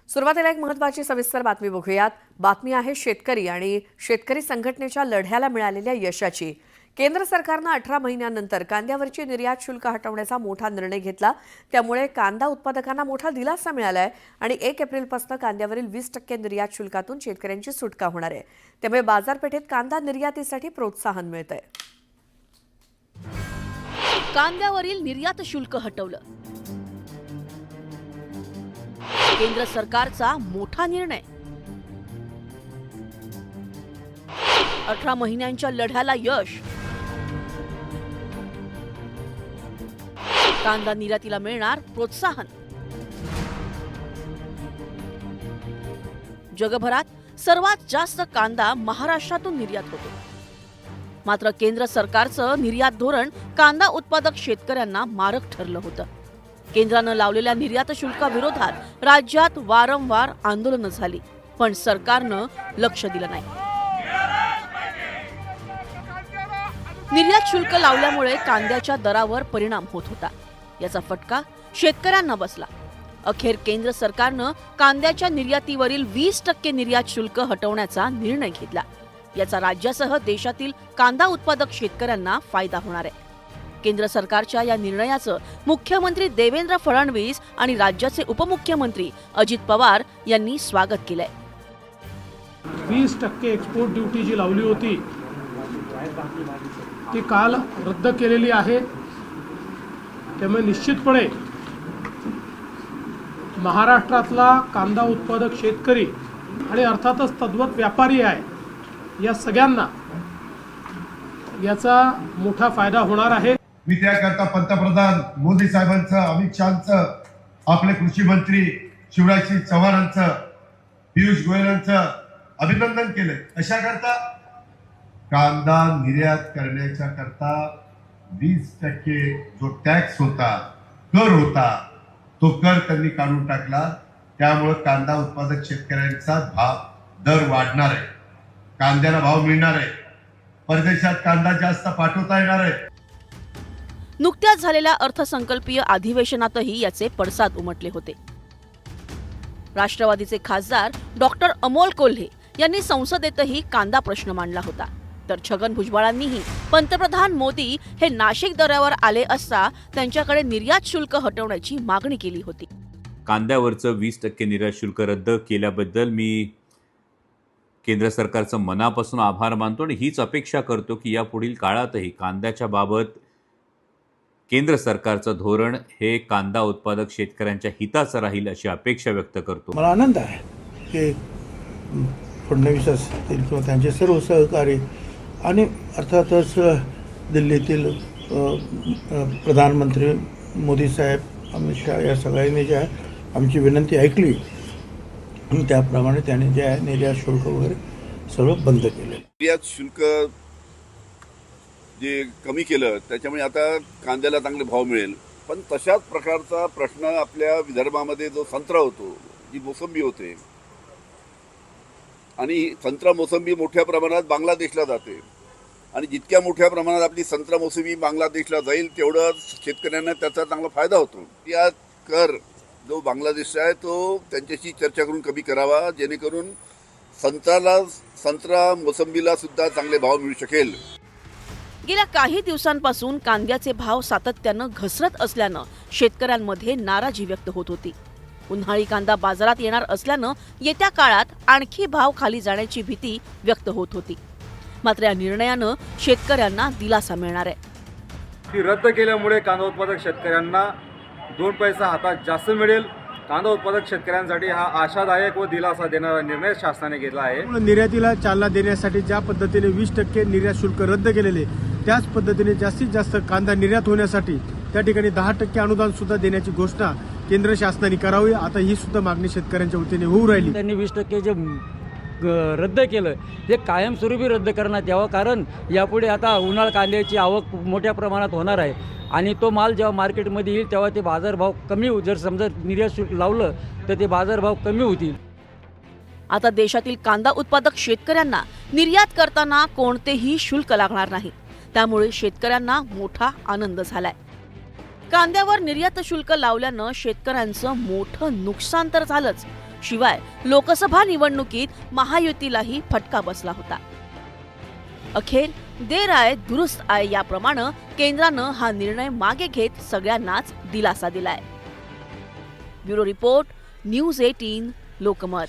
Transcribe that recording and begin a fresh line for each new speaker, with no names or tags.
सुरुवातीला एक महत्त्वाची सविस्तर बातमी बघूयात। बातमी आहे शेतकरी आणि शेतकरी संघटनेच्या लढ्याला मिळालेल्या यशाची। केंद्र सरकारने 18 महिन्यांनंतर कांद्यावरची निर्यात शुल्क हटवण्याचा मोठा निर्णय घेतला। त्यामुळे कांदा उत्पादकांना मोठा दिलासा मिळालाय आणि 1 एप्रिलपासून कांद्यावरील 20% निर्यात शुल्कातून शेतकऱ्यांची सुटका होणार आहे। त्यामुळे बाजारपेठेत कांदा निर्यातीसाठी प्रोत्साहन मिळतंय।
कांद्यावरील निर्यात शुल्क हटवलं, केंद्र सरकारचा मोठा निर्णय। 18 महिन्यांच्या लढ्याला यश, कांदा निर्यातीला मिळणार प्रोत्साहन। जगभरात सर्वात जास्त कांदा महाराष्ट्रातून निर्यात होतो। मात्र केंद्र सरकारचं निर्यात धोरण कांदा उत्पादक शेतकऱ्यांना मारक ठरलं होतं। केंद्रानं लावलेल्या निर्यात शुल्काविरोधात राज्यात वारंवार आंदोलनं झाली, पण सरकारनं लक्ष दिलं नाही। निर्यात शुल्क लावल्यामुळे कांद्याच्या दरावर परिणाम होत होता। याचा फटका शेतकऱ्यांना बसला। अखेर केंद्र सरकारनं कांद्याच्या निर्यातीवरील 20% निर्यात शुल्क हटवण्याचा निर्णय घेतला। याचा राज्यासह देशातील कांदा उत्पादक शेतकऱ्यांना फायदा होणार आहे। केंद्र सरकारच्या या निर्णयाचं मुख्यमंत्री देवेंद्र फडणवीस आणि राज्याचे उपमुख्यमंत्री अजित पवार यांनी स्वागत केलंय।
20% एक्सपोर्ट ड्युटी जी लावली होती ती काल रद्द केलेली आहे। त्यामुळे निश्चितपणे महाराष्ट्रातला कांदा उत्पादक शेतकरी आणि अर्थातच तद्वत व्यापारी आहे, या सगळ्यांना याचा मोठा फायदा होणार आहे।
मी त्याकरता पंतप्रधान मोदी साहेबांचं, अमित शहांचं, आपले कृषी मंत्री शिवराजसिंग चव्हाणांचं, पियुष गोयलांचं अभिनंदन केलं। अशा करता कांदा निर्यात करण्याच्या करता 20% जो टॅक्स होता, कर होता, तो कर त्यांनी काढून टाकला। त्यामुळे कांदा उत्पादक शेतकऱ्यांचा दर वाढणार आहे, कांद्याला भाव मिळणार आहे, परदेशात कांदा जास्त पाठवता येणार आहे।
नुकत्याच झालेल्या अर्थसंकल्पीय अधिवेशनातही याचे पडसाद उमटले होते। राष्ट्रवादीचे खासदार डॉक्टर अमोल कोल्हे यांनी संसदेतही कांदा प्रश्न मांडला होता। तर छगन भुजबळांनीही पंतप्रधान मोदी हे नाशिक दौऱ्यावर आले असता त्यांच्याकडे निर्यात शुल्क हटवण्याची मागणी केली होती।
कांद्यावरचं 20% निर्यात शुल्क रद्द केल्याबद्दल मी केंद्र सरकारचं मनापासून आभार मानतो आणि हीच अपेक्षा करतो की यापुढील काळातही कांद्याच्या बाबत केंद्र सरकारचं धोरण हे कांदा उत्पादक शेतकऱ्यांच्या हिताचं राहील अशी अपेक्षा व्यक्त करतो।
मला आनंद आहे की फडणवीस असतील किंवा त्यांचे सर्व सहकारी आणि अर्थातच दिल्लीतील प्रधानमंत्री मोदी साहेब, अमित शहा या सगळ्यांनी जे आहे आमची विनंती ऐकली आणि त्याप्रमाणे त्यांनी जे आहे निर्यात शुल्क वगैरे सगळं बंद केलं।
निर्यात शुल्क जे कमी केलं त्याच्यामुळे आता कांद्याला चांगले भाव मिळेल। पण तशाच प्रकारचा प्रश्न आपल्या विदर्भामध्ये जो संत्रा होतो, जी मोसंबी होते, आणि संत्रा मोसंबी मोठ्या प्रमाणात बांगलादेशला जाते आणि जितक्या मोठ्या प्रमाणात आपली संत्रा मोसंबी बांगलादेशला जाईल तेवढं शेतकऱ्यांना त्याचा चांगला फायदा होतो। या कर जो बांगलादेशचा आहे तो त्यांच्याशी चर्चा करून कमी करावा, जेणेकरून संत्रा मोसंबीला सुद्धा चांगले भाव मिळू शकेल।
गेल्या काही दिवसांपासून कांद्याचे भाव सातत्यानं घसरत असल्यानं शेतकऱ्यांमध्ये नाराजी व्यक्त होत होती। उन्हाळी कांदा बाजारात येणार असल्यानं येत्या काळात आणखी भाव खाली जाण्याची भीती व्यक्त होत होती। मात्र या निर्णयानं शेतकऱ्यांना दिलासा मिळणार आहे।
ती रद्द केल्यामुळे कांदा उत्पादक शेतकऱ्यांना 2 पैसा हातात जास्त मिळेल। कांदा उत्पादक शेतकऱ्यांसाठी हा आशादायक व दिलासा देणारा निर्णय शासनाने घेतला आहे।
निर्यातीला चालना देण्यासाठी ज्या पद्धतीने 20% निर्यात शुल्क रद्द केलेले, त्याच पद्धतीने जास्तीत जास्त कांदा निर्यात होण्यासाठी त्या ठिकाणी 10% अनुदान सुद्धा देण्याची घोषणा केंद्र शासनाने करावी। आता ही सुद्धा मागणी शेतकऱ्यांच्या वतीने होऊ राहिली।
त्यांनी 20% जे रद्द केलं ते कायमस्वरूपी रद्द करण्यात यावं, कारण यापुढे आता उन्हाळ कांद्याची आवक मोठ्या प्रमाणात होणार आहे आणि तो माल जेव्हा मार्केटमध्ये येईल तेव्हा ते बाजारभाव कमी होईल। जर समजा निर्यात शुल्क लावलं तर ते बाजारभाव कमी होतील।
आता देशातील कांदा उत्पादक शेतकऱ्यांना निर्यात करताना कोणतेही शुल्क लागणार नाही। त्यामुळे शेतकऱ्यांना मोठा आनंद झालाय। कांद्यावर निर्यात शुल्क लावल्यानं शेतकऱ्यांचं मोठं नुकसान तर झालंच, शिवाय लोकसभा निवडणुकीत महायुतीलाही फटका बसला होता. अखेर देर आए दुरुस्त आए याप्रमाणे केंद्रानं हा निर्णय मागे घेत सगळ्यांनाच दिलासा दिलाय. Bureau report, news 18 Lokmat.